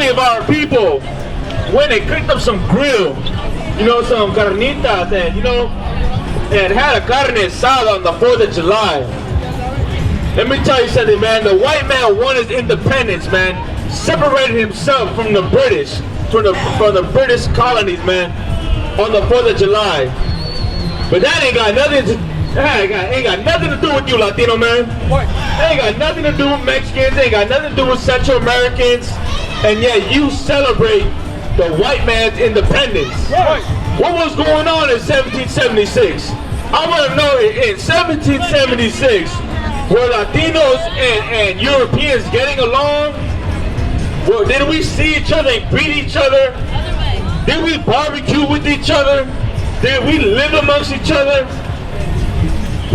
many of our people went and cooked up some grill, you know, some carnitas, and you know, and had a carne asada on the 4th of July. Let me tell you something, man. The white man won his independence, man. Separated himself from the British, from the British colonies, man, on the 4th of July. But that ain't got nothing to do with you, Latino man. What? That ain't got nothing to do with Mexicans. Ain't got nothing to do with Central Americans. And yet you celebrate the white man's independence. Right. What was going on in 1776? I want to know, in 1776, were Latinos and Europeans getting along? Well, did we see each other and greet each other? Did we barbecue with each other? Did we live amongst each other?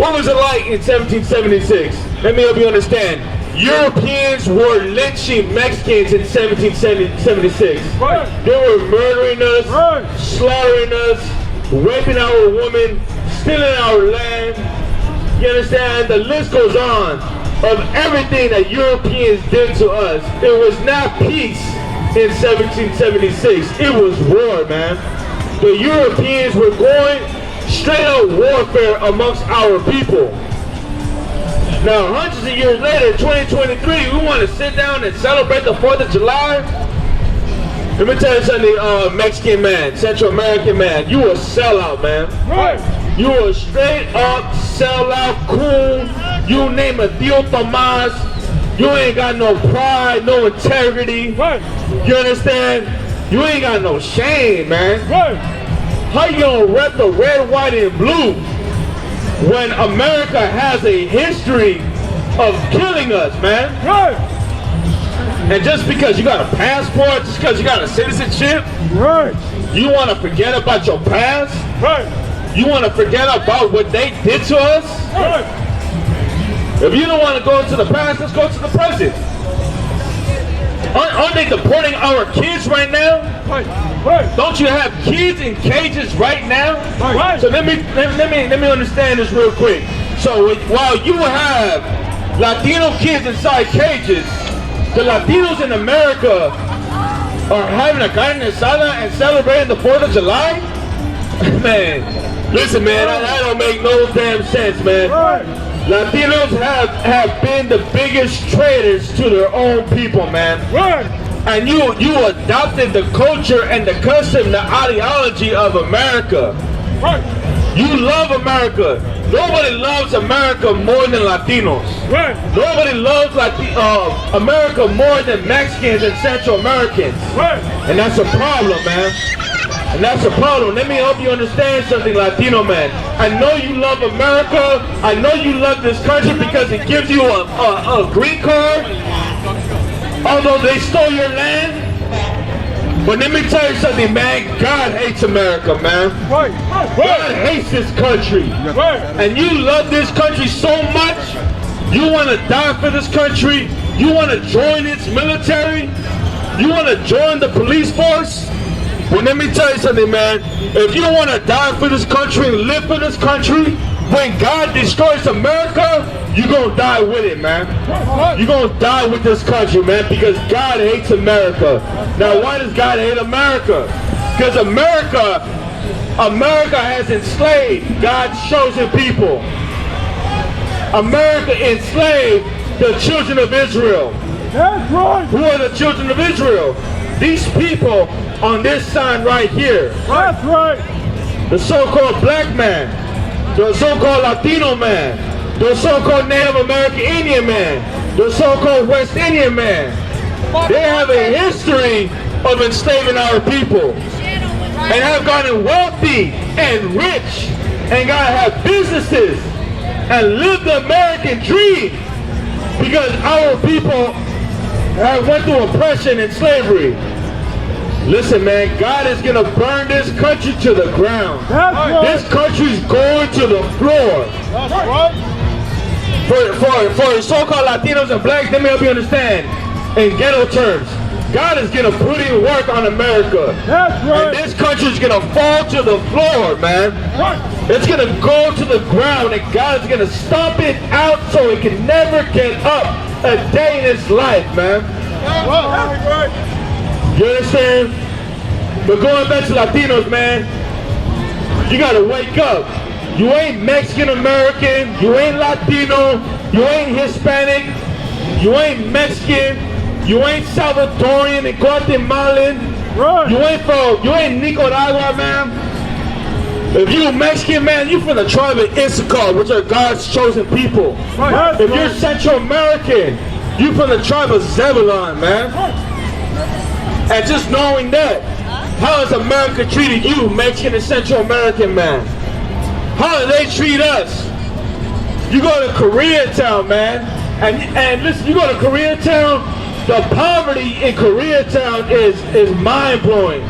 What was it like in 1776? Let me help you understand. Europeans were lynching Mexicans in 1776. Right. They were murdering us, right, slaughtering us, raping our women, stealing our land. You understand? The list goes on of everything that Europeans did to us. It was not peace in 1776. It was war, man. The Europeans were going straight up warfare amongst our people. Now, hundreds of years later, 2023, we want to sit down and celebrate the 4th of July? Let me tell you something, Mexican man, Central American man, you a sellout, man. Right. You a straight up sellout, cool, you name a Tio Tomas, you ain't got no pride, no integrity. Right. You understand? You ain't got no shame, man. Right. How you gonna rep the red, white, and blue when America has a history of killing us, man? Right. And just because you got a passport, just because you got a citizenship, right, you want to forget about your past? Right. You want to forget about what they did to us? Right. If you don't want to go to the past, let's go to the present. Aren't they deporting our kids right now? Right. Right. Don't you have kids in cages right now? Right. So let me understand this real quick. So while you have Latino kids inside cages, the Latinos in America are having a carne asada and celebrating the 4th of July? Man, listen, man, that don't make no damn sense, man. Right. Latinos have been the biggest traitors to their own people, man. Right. And you adopted the culture and the custom, the ideology of America. Right. You love America. Nobody loves America more than Latinos. Right. Nobody loves America more than Mexicans and Central Americans. Right. And that's a problem, man. And that's a problem. Let me help you understand something, Latino man. I know you love America. I know you love this country because it gives you a green card. Although they stole your land. But let me tell you something, man. God hates America, man. Right. God hates this country. Right. And you love this country so much. You want to die for this country. You want to join its military. You want to join the police force. Well, let me tell you something, man. If you want to die for this country and live for this country, when God destroys America, you're going to die with it, man. You're going to die with this country, man, because God hates America. Now, why does God hate America? Because America has enslaved God's chosen people. America enslaved the children of Israel. That's right. Who are the children of Israel? These people on this sign right here. That's right. The so-called black man, the so-called Latino man, the so-called Native American Indian man, the so-called West Indian man. They have a history of enslaving our people and have gotten wealthy and rich and got to have businesses and live the American dream because our people have went through oppression and slavery. Listen, man, God is going to burn this country to the ground. Right. This country's going to the floor. That's right. For so-called Latinos and blacks, let me help you understand. In ghetto terms, God is going to put in work on America. That's right. And this country's going to fall to the floor, man. Right. It's going to go to the ground, and God is going to stomp it out so it can never get up a day in its life, man. Right. You understand? But going back to Latinos, man, you gotta wake up. You ain't Mexican American, you ain't Latino, you ain't Hispanic, you ain't Mexican, you ain't Salvadorian and Guatemalan, right. You ain't Nicaragua, man. If you Mexican, man, you from the tribe of I.S.U.P.K, which are God's chosen people. Right. If you're Central American, you from the tribe of Zebulon, man. And just knowing that, how has America treated you, Mexican and Central American, man? How do they treat us? You go to Koreatown, man, and listen, you go to Koreatown, the poverty in Koreatown is mind-blowing.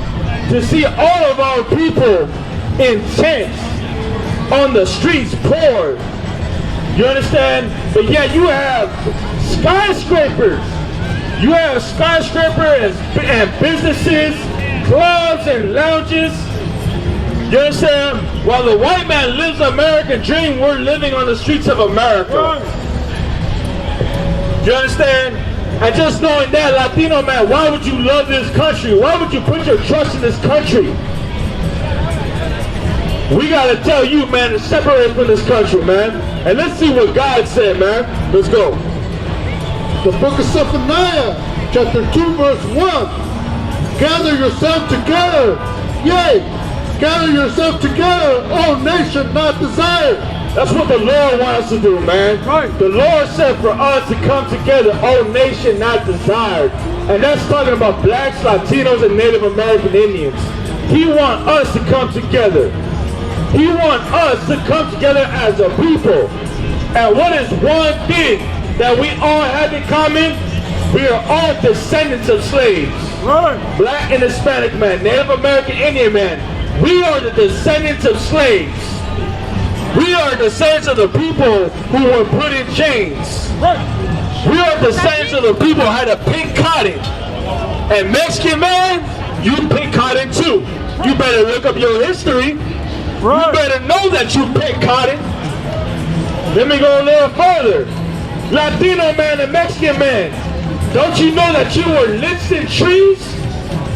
To see all of our people in tents, on the streets, poor. You understand? But yet you have skyscrapers. You have skyscrapers and businesses, clubs and lounges. You understand? While the white man lives the American dream, we're living on the streets of America. You understand? And just knowing that, Latino man, why would you love this country? Why would you put your trust in this country? We gotta tell you, man, to separate from this country, man. And let's see what God said, man. Let's go. The book of Zephaniah, chapter 2, verse 1. Gather yourself together. Yea, gather yourself together, O nation not desired. That's what the Lord wants us to do, man. Right. The Lord said for us to come together, O nation not desired. And that's talking about blacks, Latinos, and Native American Indians. He wants us to come together. He wants us to come together as a people. And what is one thing that we all have in common? We are all descendants of slaves. Right. Black and Hispanic man, Native American Indian man. We are the descendants of slaves. We are descendants of the people who were put in chains. Right. We are descendants of the people who had to pick cotton. And Mexican man, you pick cotton too. You better look up your history. Right. You better know that you pick cotton. Let me go a little further. Latino man and Mexican man, don't you know that you were lynched in trees?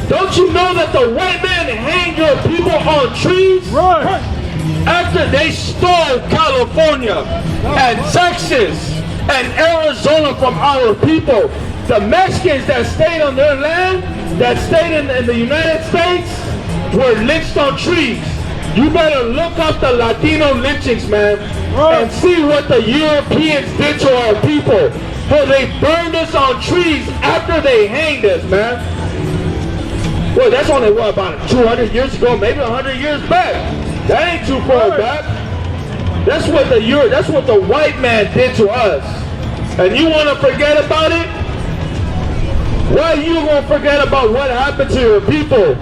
Don't you know that the white man hanged your people on trees? Right. After they stole California and Texas and Arizona from our people, the Mexicans that stayed on their land, that stayed in the United States, were lynched on trees. You better look up the Latino lynchings, man, and see what the Europeans did to our people. How they burned us on trees after they hanged us, man. Well, that's only, what, about 200 years ago, maybe 100 years back. That ain't too far back. That's what the white man did to us. And you want to forget about it? Why are you going to forget about what happened to your people?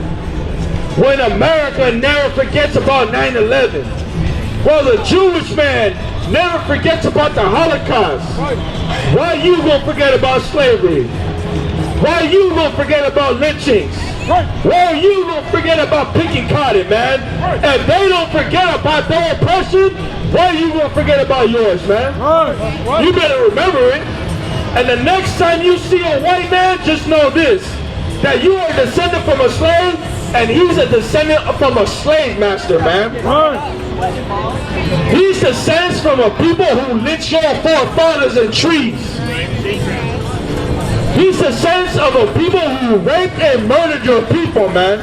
When America never forgets about 9/11. Well, the Jewish man never forgets about the Holocaust. Why are you going to forget about slavery? Why are you going to forget about lynchings? Why are you going to forget about picking cotton, man? If they don't forget about their oppression, why are you going to forget about yours, man? You better remember it. And the next time you see a white man, just know this, that you are descended from a slave, and he's a descendant from a slave master, man. He's descendants from a people who lynched your forefathers in trees. He's descendants of a people who raped and murdered your people, man.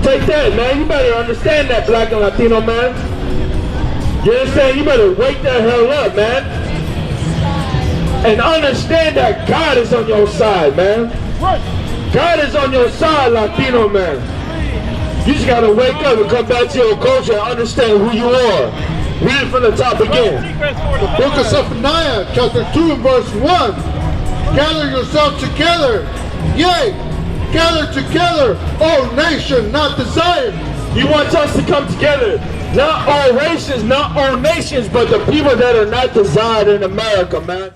Take that, man. You better understand that, black and Latino man. You understand? You better wake the hell up, man. And understand that God is on your side, man. God is on your side, Latino man. You just gotta wake up and come back to your culture and understand who you are. Read it from the top again. The book of Zephaniah, chapter 2 and verse 1. Gather yourself together. Yea, gather together, O nation not desired. He wants us to come together. Not all races, not all nations, but the people that are not desired in America, man.